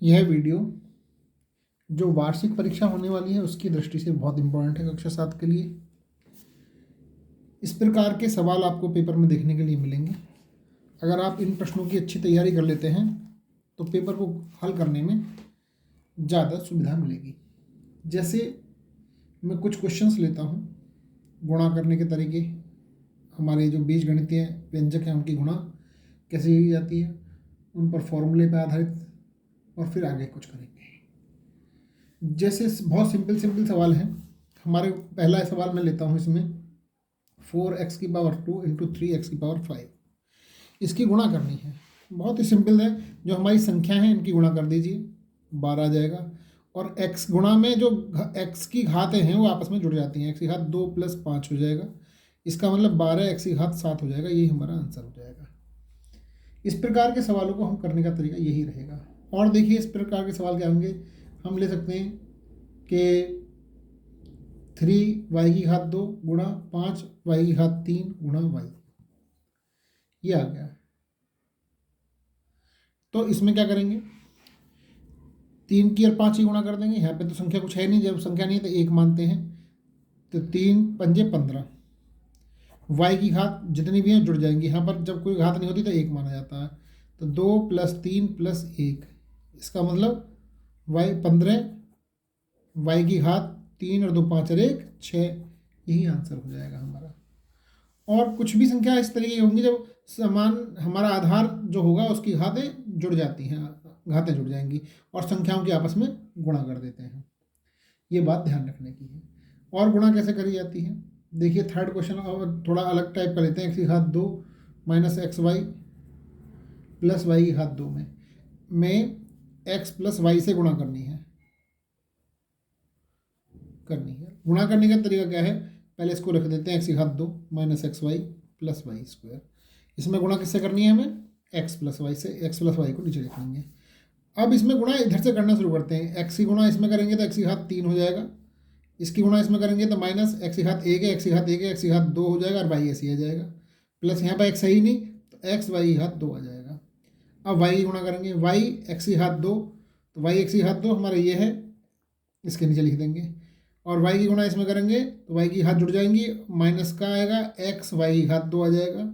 यह वीडियो जो वार्षिक परीक्षा होने वाली है उसकी दृष्टि से बहुत इम्पोर्टेंट है कक्षा 7 के लिए। इस प्रकार के सवाल आपको पेपर में देखने के लिए मिलेंगे। अगर आप इन प्रश्नों की अच्छी तैयारी कर लेते हैं तो पेपर को हल करने में ज़्यादा सुविधा मिलेगी। जैसे मैं कुछ क्वेश्चंस लेता हूँ, गुणा करने के तरीके, हमारे जो बीजगणितीय व्यंजक हैं उनकी गुणा कैसे की जाती है, उन पर फॉर्मूले पर आधारित, और फिर आगे कुछ करेंगे। जैसे बहुत सिंपल सवाल हैं। हमारे पहला सवाल मैं लेता हूँ इसमें 4x की पावर 2 इंटू 3x की पावर 5, इसकी गुणा करनी है। बहुत ही सिंपल है, जो हमारी संख्या है इनकी गुणा कर दीजिए, 12 आ जाएगा। और x गुणा में जो x की घातें हैं वो आपस में जुड़ जाती हैं, x की घात 2 प्लस 5 हो जाएगा, इसका मतलब 12 x की घात 7 हो जाएगा। यही हमारा आंसर हो जाएगा। इस प्रकार के सवालों को हम करने का तरीका यही रहेगा। और देखिए इस प्रकार के सवाल क्या होंगे, हम ले सकते हैं कि 3y की घात 2 गुणा 5y की घात 3 गुणा y, ये आ गया। तो इसमें क्या करेंगे, 3 की और 5 की गुणा कर देंगे। यहाँ पे तो संख्या कुछ है नहीं, जब संख्या नहीं है तो 1 मानते हैं, तो 3 पंजे 15, y की घात जितनी भी हैं जुड़ जाएंगी। यहाँ पर जब कोई घात नहीं होती तो 1 माना जाता है, तो 2 प्लस 3 प्लस 1, इसका मतलब y 15, y की घात 3 और 2 5 और 1 6, यही आंसर हो जाएगा हमारा। और कुछ भी संख्या इस तरीके की होंगी जब समान हमारा आधार जो होगा उसकी घातें जुड़ जाती हैं, घातें जुड़ जाएंगी और संख्याओं के आपस में गुणा कर देते हैं। ये बात ध्यान रखने की है। और गुणा कैसे करी जाती है, देखिए थर्ड क्वेश्चन और थोड़ा अलग टाइप का लेते हैं। x की घात 2 माइनस XY प्लस y की घात 2 में x प्लस वाई से गुणा करनी है। गुणा करने का तरीका क्या है, पहले इसको रख देते हैं x की घात 2 minus XY plus Y square. इसमें गुणा किससे करनी है हमें, x प्लस वाई से। x प्लस वाई को नीचे लिख लेंगे। अब इसमें गुणा इधर से करना शुरू करते हैं। x की गुणा इसमें करेंगे तो x की घात 3 हो जाएगा, इसकी गुणा इसमें करेंगे तो माइनस x की घात 1 है, x की घात 1 है, x की घात 2 हो जाएगा और y ऐसे ही आ जाएगा, प्लस यहाँ पर x है ही नहीं तो x y की घात 2 आ जाएगा। अब y की गुणा करेंगे, y x की घात 2, तो y x की घात 2 हमारा ये है, इसके नीचे लिख देंगे। और y की गुणा इसमें करेंगे तो y की घात जुड़ जाएंगी, माइनस का आएगा x y की घात 2 आ जाएगा,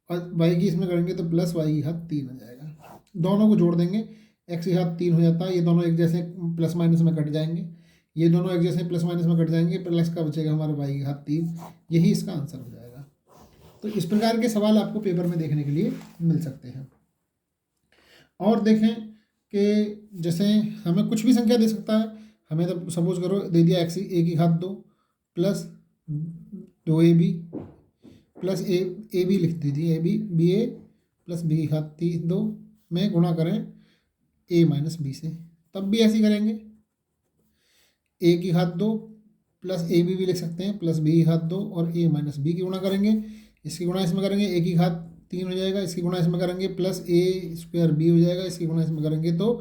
और y की इसमें करेंगे तो प्लस y की घात 3 आ जाएगा। दोनों को जोड़ देंगे, x की घात 3 हो जाता है, ये दोनों एक जैसे प्लस माइनस में कट जाएंगे, ये दोनों एक जैसे प्लस माइनस में कट जाएंगे, प्लस का बचेगा हमारा y की घात 3, यही इसका आंसर हो जाएगा। तो इस प्रकार के सवाल आपको पेपर में देखने के लिए मिल सकते हैं। और देखें कि जैसे हमें कुछ भी संख्या दे सकता है, हमें तो सपोज करो दे दिया x a की घात 2 plus 2ab plus A B लिख दीजिए, बी ए प्लस बी की घात 2 में गुणा करें a माइनस बी से, तब भी ऐसे ही करेंगे। a की घात 2 प्लस ए बी भी लिख सकते हैं, प्लस बी की घात 2 और a माइनस बी की गुणा करेंगे, इसकी गुणा इसमें करेंगे a की घात 3 हो जाएगा, इसकी गुणा इसमें करेंगे प्लस a स्क्वायर b हो जाएगा, इसकी गुणा इसमें करेंगे तो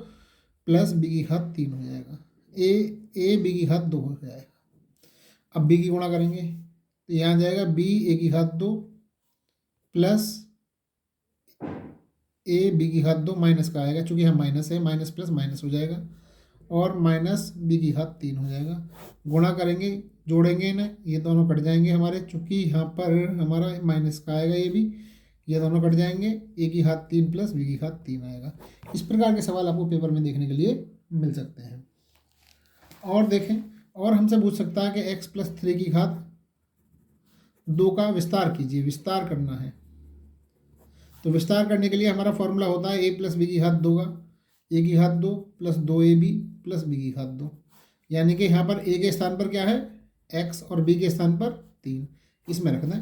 प्लस b की घात 3 हो जाएगा, a b की घात 2 हो जाएगा। अब b की गुणा करेंगे तो यहाँ जाएगा b a की घात 2 प्लस a b की घात 2, माइनस का आएगा चूँकि यहाँ माइनस है, माइनस प्लस माइनस हो जाएगा और माइनस b की घात 3 हो जाएगा। गुणा करेंगे, जोड़ेंगे ना, ये दोनों कट जाएंगे हमारे, चूँकि यहाँ पर हमारा माइनस का आएगा, ये दोनों कट जाएंगे, a की घात 3 प्लस b की घात 3 आएगा। इस प्रकार के सवाल आपको पेपर में देखने के लिए मिल सकते हैं। और देखें, और हमसे पूछ सकता है कि x प्लस 3 की घात 2 का विस्तार कीजिए, विस्तार करना है। तो विस्तार करने के लिए हमारा फॉर्मूला होता है a प्लस बी की घात 2 का a की घात 2 प्लस 2ab प्लस b की घात 2, यानी कि यहाँ पर a के स्थान पर क्या है x और b के स्थान पर 3, इसमें रख दें।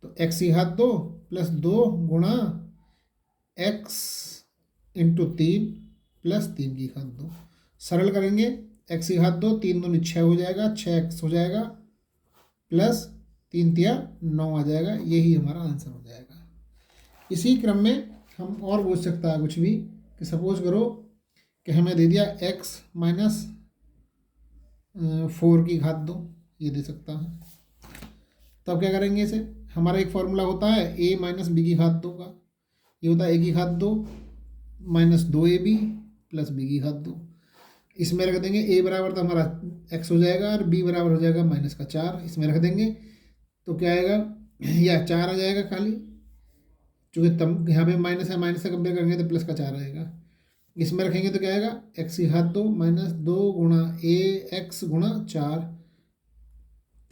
तो x की घात 2 प्लस 2 गुणा x इंटू 3 प्लस 3 की घात 2, सरल करेंगे, x की घात 2 3 दूनी 6 हो जाएगा, 6x हो जाएगा प्लस 3 तिया 9 आ जाएगा, यही हमारा आंसर हो जाएगा। इसी क्रम में हम और पूछ सकता है कुछ भी, कि सपोज करो कि हमें दे दिया x माइनस 4 की घात 2, ये दे सकता है। तब क्या करेंगे, इसे हमारा एक फॉर्मूला होता है a माइनस बी की घात 2 का, ये होता है a की घात 2 माइनस 2ab प्लस बी की घात 2। इसमें रख देंगे ए बराबर तो हमारा x हो जाएगा और b बराबर हो जाएगा -4। इसमें रख देंगे तो क्या आएगा, या 4 आ जाएगा खाली, चूँकि तब यहाँ पे माइनस है, माइनस से कंपेयर करेंगे तो प्लस का 4 आएगा। इसमें रखेंगे तो क्या आएगा, x की घात 2 -2 गुणा ए एक्स गुणा 4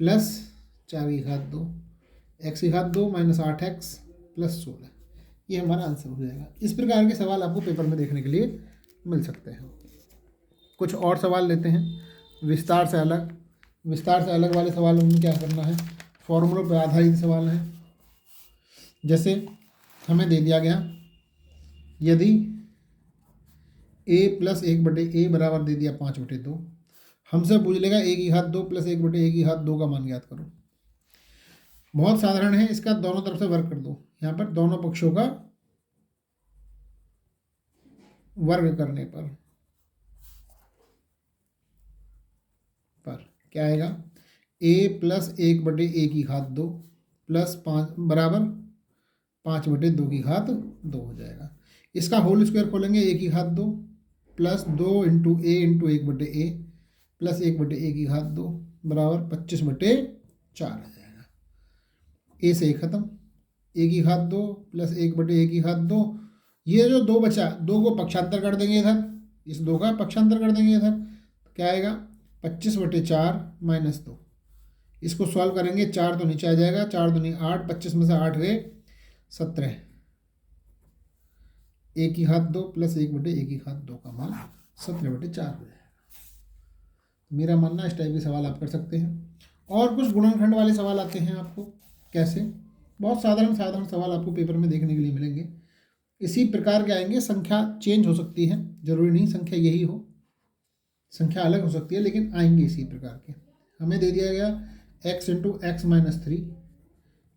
प्लस 4 की घात 2, x की घात 2 -8x प्लस 16। ये हमारा आंसर हो जाएगा। इस प्रकार के सवाल आपको पेपर में देखने के लिए मिल सकते हैं। कुछ और सवाल लेते हैं विस्तार से अलग। विस्तार से अलग वाले सवालों में क्या करना है, फॉर्मूलों पर आधारित सवाल है। जैसे हमें दे दिया गया, यदि a प्लस 1/a बराबर दे दिया 5/2, हमसे पूछ लेगा a की घात 2 प्लस 1/a की घात 2 का मान ज्ञात करो। बहुत साधारण है, इसका दोनों तरफ से वर्ग कर दो। यहाँ पर दोनों पक्षों का वर्ग करने पर क्या आएगा, a प्लस 1/a की घात 2 प्लस 5 बराबर 5/2 की घात 2 हो जाएगा। इसका होल स्क्वायर खोलेंगे, a की घात 2 plus 2 into a into 1/a plus 1/a की घात 2 बराबर 25/4 आ जाएगा। a से खत्म, a की घात 2 प्लस 1/a की घात 2, ये जो 2 बचा, 2 को पक्षांतर कर देंगे इधर, इस 2 का पक्षांतर कर देंगे इधर, तो क्या आएगा 25/4 -2। इसको सॉल्व करेंगे, 4 तो नीचे आ जाएगा, 4 दूनी 8, 25 में से 8 गए 17, a की घात 2 प्लस 1/a की घात 2 का मान 17/4 हो जाएगा। मेरा मानना इस टाइप के सवाल आप कर सकते हैं। और कुछ गुणनखंड वाले सवाल आते हैं आपको, कैसे, बहुत साधारण साधारण सवाल आपको पेपर में देखने के लिए मिलेंगे। इसी प्रकार के आएंगे, संख्या चेंज हो सकती है, जरूरी नहीं संख्या यही हो, संख्या अलग हो सकती है, लेकिन आएंगे इसी प्रकार के। हमें दे दिया गया x into x minus 3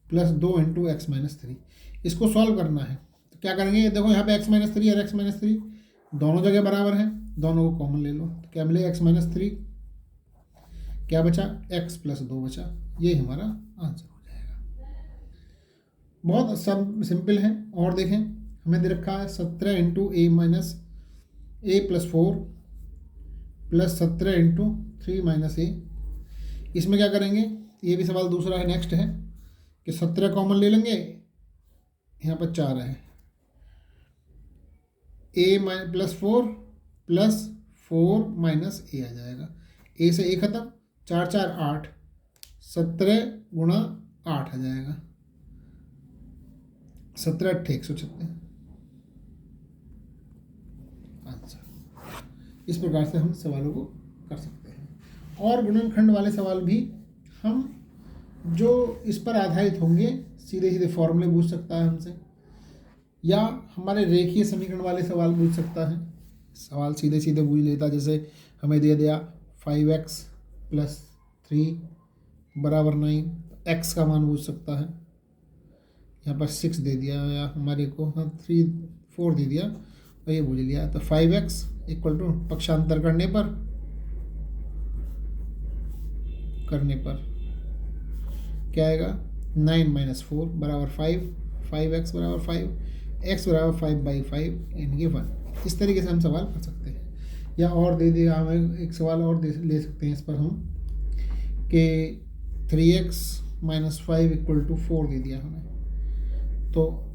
plus 2 into x minus 3, इसको सॉल्व करना है। तो क्या करेंगे, देखो यहाँ पे x माइनस 3 और x माइनस 3 दोनों जगह बराबर हैं, दोनों को कॉमन ले लो, तो क्या मिलेगा x माइनस 3, क्या बचा x प्लस 2 बचा, ये हमारा आंसर हो जाएगा। बहुत सब सिंपल है। और देखें, हमें दे रखा है 17 into a minus a plus 4 plus 17 into 3 minus a। इसमें क्या करेंगे, ये भी सवाल दूसरा है, नेक्स्ट है कि 17 कॉमन ले लेंगे, यहाँ पर 4 है, a plus 4 plus 4 minus a आ जाएगा, a से a खत्म, 4 4 8, 17 गुणा 8 आ जाएगा, 17 8 136 आंसर। इस प्रकार से हम सवालों को कर सकते हैं। और गुणनखंड वाले सवाल भी हम जो इस पर आधारित होंगे, सीधे सीधे फॉर्मूले पूछ सकता है हमसे, या हमारे रेखीय समीकरण वाले सवाल पूछ सकता है। सवाल सीधे सीधे पूछ लेता, जैसे हमें दे दिया 5x प्लस 3 बराबर 9, x का मान पूछ सकता है। यहाँ पर 6 दे दिया, या हमारे को 4 दे दिया और ये पूछ लिया, तो 5x इक्वल टू पक्षांतर करने पर क्या आएगा, 9 माइनस 4 बराबर 5, 5x बराबर 5, x बराबर 5/5 यानी 1। इस तरीके से हम सवाल कर सकते हैं। या और दे दिया हमें एक सवाल और ले सकते हैं इस पर हम, कि 3x माइनस 5 इक्वल टू 4 दे दिया हमें, तो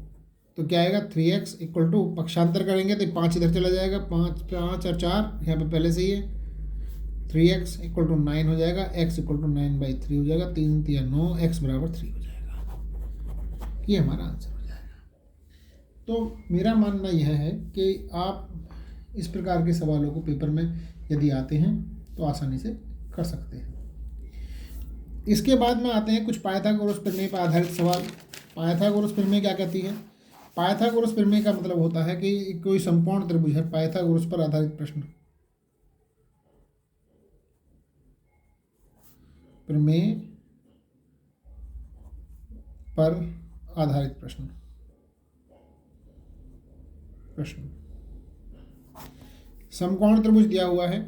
क्या आएगा, 3x इक्वल टू पक्षांतर करेंगे तो 5 इधर चला जाएगा, 5 5 और 4 यहाँ पे पहले से ही है, 3x इक्वल टू 9 हो जाएगा, x इक्वल टू 9/3 हो जाएगा, 3 3 9, x बराबर 3 हो जाएगा। ये हमारा आंसर हो जाएगा। तो मेरा मानना यह है कि आप इस प्रकार के सवालों को पेपर में यदि आते हैं तो आसानी से कर सकते हैं। इसके बाद में आते हैं कुछ पाइथागोरस प्रमेय पर आधारित सवाल। पाइथागोरस प्रमेय क्या कहती है? पाइथागोरस प्रमेय का मतलब होता है कि कोई समकोण त्रिभुज है, पाइथागोरस पर आधारित प्रश्न, प्रमेय पर आधारित प्रश्न। समकोण त्रिभुज दिया हुआ है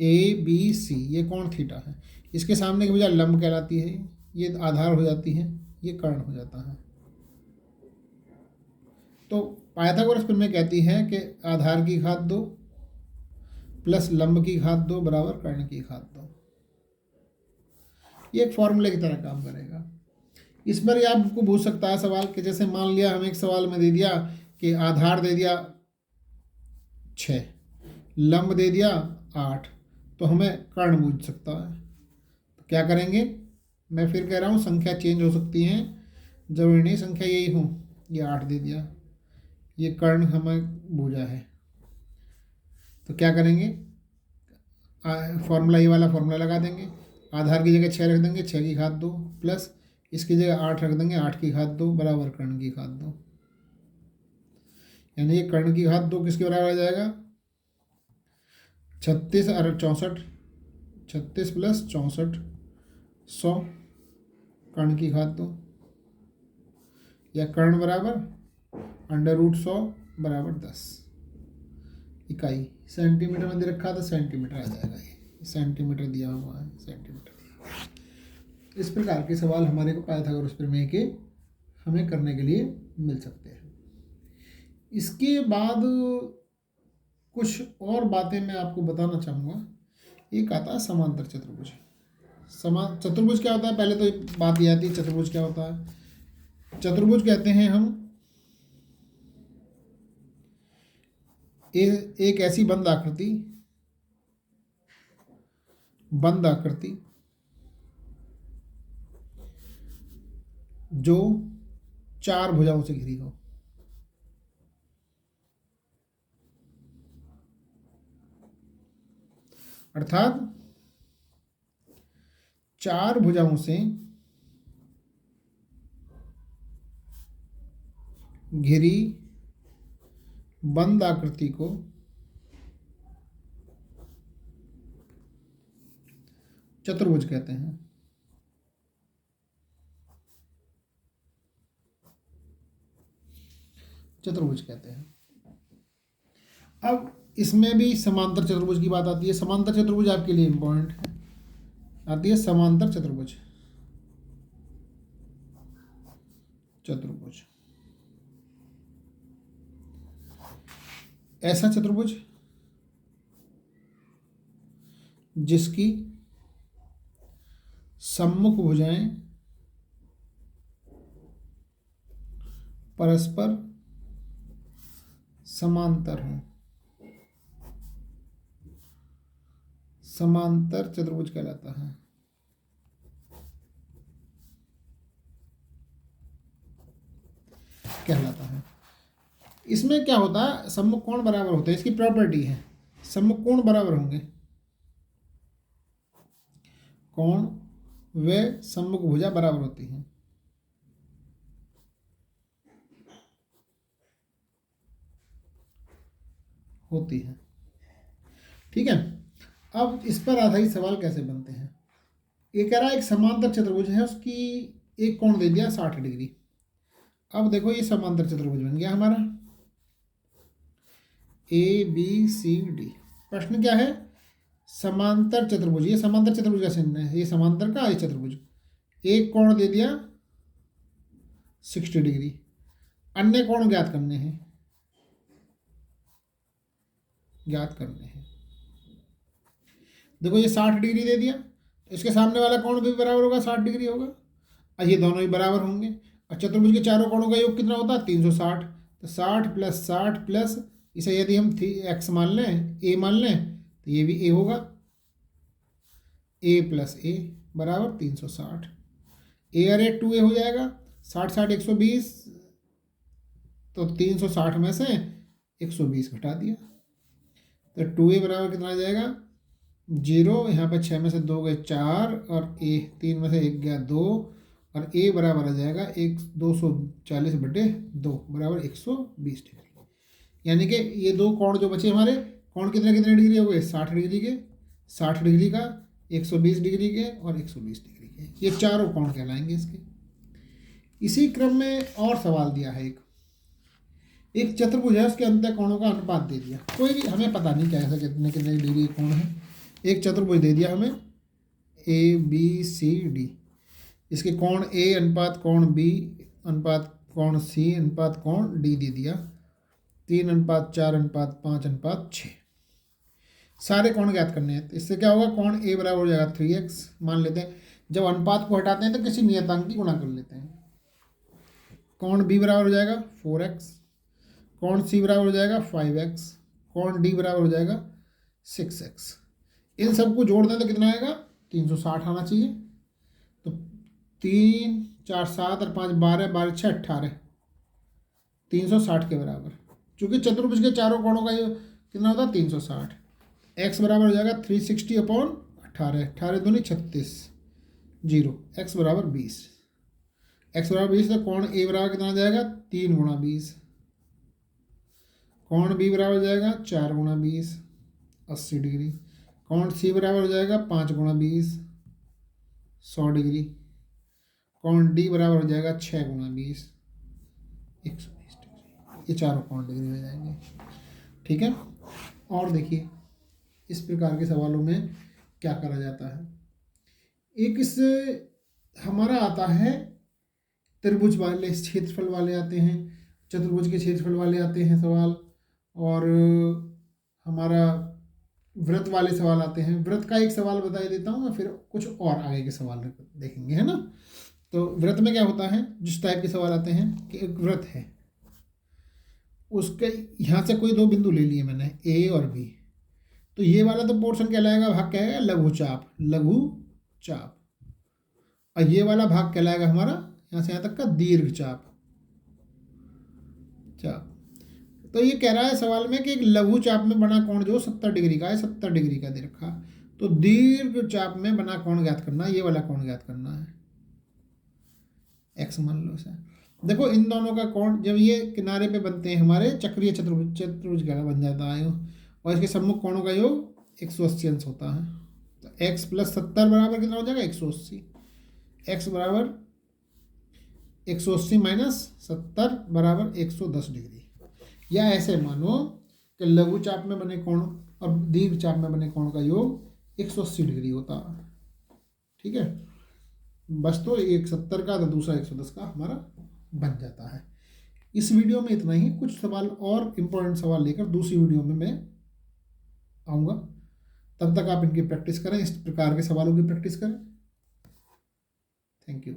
ABC, ये कोण थीटा है, इसके सामने की भुजा लंब कहलाती है, ये आधार हो जाती है, ये कर्ण हो जाता है। तो पाइथागोरस प्रमेय कहती है कि आधार की घात 2 प्लस लंब की घात 2 बराबर कर्ण की घात 2। ये एक फॉर्मूले की तरह काम करेगा। इस पर ये आपको पूछ सकता है सवाल कि जैसे मान लिया हमें एक सवाल में दे दिया कि आधार दे दिया 6, लंब दे दिया 8, तो हमें कर्ण पूछ सकता है। तो क्या करेंगे, मैं फिर कह रहा हूँ संख्या चेंज हो सकती हैं, जरूरी नहीं संख्या यही हो। ये 8 दे दिया, ये कर्ण हमें बूझा है, तो क्या करेंगे, फॉर्मूला ये वाला फॉर्मूला लगा देंगे। आधार की जगह 6 रख देंगे, 6 की घात 2 प्लस इसकी जगह 8 रख देंगे, 8 की घात 2 बराबर कर्ण की घात 2। यानी ये कर्ण की घात 2 किसके बराबर आ जाएगा, 36 और 64, 36 प्लस 64 100 कर्ण की घात 2, या कर्ण बराबर √100 बराबर 10 इकाई। सेंटीमीटर में दे रखा था, सेंटीमीटर आ जाएगा, ये सेंटीमीटर दिया हुआ है, सेंटीमीटर दिया। इस प्रकार के सवाल हमारे को पाइथागोरस प्रमेय के हमें करने के लिए मिल सकते हैं। इसके बाद कुछ और बातें मैं आपको बताना चाहूँगा। एक आता है समांतर चतुर्भुज। चतुर्भुज क्या होता है, पहले तो बात ये आती है चतुर्भुज क्या होता है। चतुर्भुज कहते हैं हम एक ऐसी बंद आकृति जो 4 भुजाओं से घिरी हो। अर्थात 4 भुजाओं से घिरी बंद आकृति को चतुर्भुज कहते हैं। चतुर्भुज कहते हैं। अब इसमें भी समांतर चतुर्भुज की बात आती है। समांतर चतुर्भुज आपके लिए इंपॉर्टेंट है, आती है समांतर चतुर्भुज। ऐसा चतुर्भुज जिसकी सम्मुख भुजाएं परस्पर समांतर हों, समांतर चतुर्भुज कहलाता है। इसमें क्या होता है, सम्मुख कोण बराबर होते हैं, इसकी प्रॉपर्टी है सम्मुख कोण बराबर होंगे। कोण व सम्मुख भुजा बराबर होती हैं। ठीक है। अब इस पर आधारित सवाल कैसे बनते हैं। ये कह रहा है एक समांतर चतुर्भुज है, उसकी एक कोण दे दिया 60 डिग्री। अब देखो ये समांतर चतुर्भुज बन गया हमारा ABCD। प्रश्न क्या है, समांतर चतुर्भुज। ये समांतर चतुर्भुज का चिन्ह है, ये समांतर का ये चतुर्भुज। एक कोण दे दिया 60 डिग्री, अन्य कोण ज्ञात करने हैं। देखो ये 60 डिग्री दे दिया, इसके सामने वाला कोण भी बराबर होगा, 60 डिग्री होगा, और ये दोनों ही बराबर होंगे। और चतुर्भुज के चारों कोणों का योग कितना होता है, 360। तो 60 प्लस 60 प्लस इसे यदि हम x मान लें, a मान लें, तो ये भी a होगा, a प्लस a बराबर 360। a और a 2a हो जाएगा, 60 60 120, तो 360 में से 120 घटा दिया, तो 2a बराबर कितना आ जाएगा 0। यहाँ पर 6 में से 2 गए 4, और a 3 में से 1 गया 2, और a बराबर आ जाएगा 240/2 बराबर 120 डिग्री। यानी कि ये दो कोण जो बचे हमारे, कोण कितने कितने डिग्री हो गए, 60 डिग्री के, 60 डिग्री का, 120 डिग्री के और 120 डिग्री के, ये चारों कोण कहलाएंगे इसके। इसी क्रम में और सवाल दिया है एक चतुर्भुज है, उसके अंत कोणों का अनुपात दे दिया। कोई भी हमें पता नहीं क्या ऐसा कितने कितने डिग्री कोण है। एक चतुर्भुज दे दिया हमें ABCD, इसके कोण A अनुपात कोण B अनुपात कोण C अनुपात कोण D दे दिया। 3:4:5:6 सारे कोण ज्ञात करने हैं। तो इससे क्या होगा, कोण ए बराबर हो जाएगा 3x। मान लेते हैं जब अनुपात को हटाते हैं तो किसी नियतांक की गुणा कर लेते हैं। कोण बी बराबर हो जाएगा 4x, कोण सी बराबर हो जाएगा 5x, कोण डी बराबर हो जाएगा 6x। इन सबको जोड़ दें तो कितना आएगा, 360 आना चाहिए। तो 3 4 7 और 5 12, 12 6 18, 360 के बराबर। चूंकि चतुर्भुज के चारों कोणों का ये कितना होता है 360। x बराबर हो जाएगा 360/18, 18 दूनी 36, 0, x बराबर 20। x बराबर 20 तो कोण ए बराबर कितना आ जाएगा 3 × 20, कोण बी बराबर हो जाएगा 4 × 20, 80 डिग्री, कोण सी बराबर हो जाएगा 5 × 20, 100 डिग्री, कोण डी बराबर हो जाएगा 6 × 20, 120 डिग्री। ये चारों कोण डिग्री हो जाएंगे। ठीक है। और देखिए इस प्रकार के सवालों में क्या करा जाता है। एक इससे हमारा आता है त्रिभुज वाले क्षेत्रफल वाले आते हैं, चतुर्भुज के क्षेत्रफल वाले आते हैं सवाल, और हमारा वृत्त वाले सवाल आते हैं। वृत्त का एक सवाल बता देता हूँ मैं, फिर कुछ और आगे के सवाल देखेंगे, है ना। तो वृत्त में क्या होता है, जिस टाइप के सवाल आते हैं कि एक वृत्त है, उसके यहाँ से कोई दो बिंदु ले लिए मैंने ए और बी, तो ये वाला तो पोर्शन कहलाएगा, भाग कहलाएगा लघु चाप, लघु चाप, और ये वाला भाग कहलाएगा हमारा यहाँ से यहाँ तक का दीर्घ चाप, चाप। तो ये कह रहा है सवाल में कि एक लघु चाप में बना कोण जो 70 डिग्री का है, 70 डिग्री का दे रखा, तो दीर्घ चाप में बना कोण ज्ञात करना है, ये वाला कोण ज्ञात करना है, एक्स मान लो इसे। देखो इन दोनों का कोण जब ये किनारे पे बनते हैं हमारे चक्रीय चतुर्भुज, चतुर्भुज बन जाता है, और इसके सम्मुख कोणों का योग 180 अंश होता है। तो x + 70 बराबर कितना हो जाएगा 180, x बराबर 180 - 70 बराबर 110 डिग्री। या ऐसे मानो कि लघु चाप में बने कोण और दीर्घ चाप में बने कोण का योग 180 डिग्री होता है। ठीक है, बस तो एक 70 का तो दूसरा 110 का हमारा बन जाता है। इस वीडियो में इतना ही। कुछ सवाल और इम्पोर्टेंट सवाल लेकर दूसरी वीडियो में मैं आऊँगा। तब तक आप इनकी प्रैक्टिस करें, इस प्रकार के सवालों की प्रैक्टिस करें। Thank you.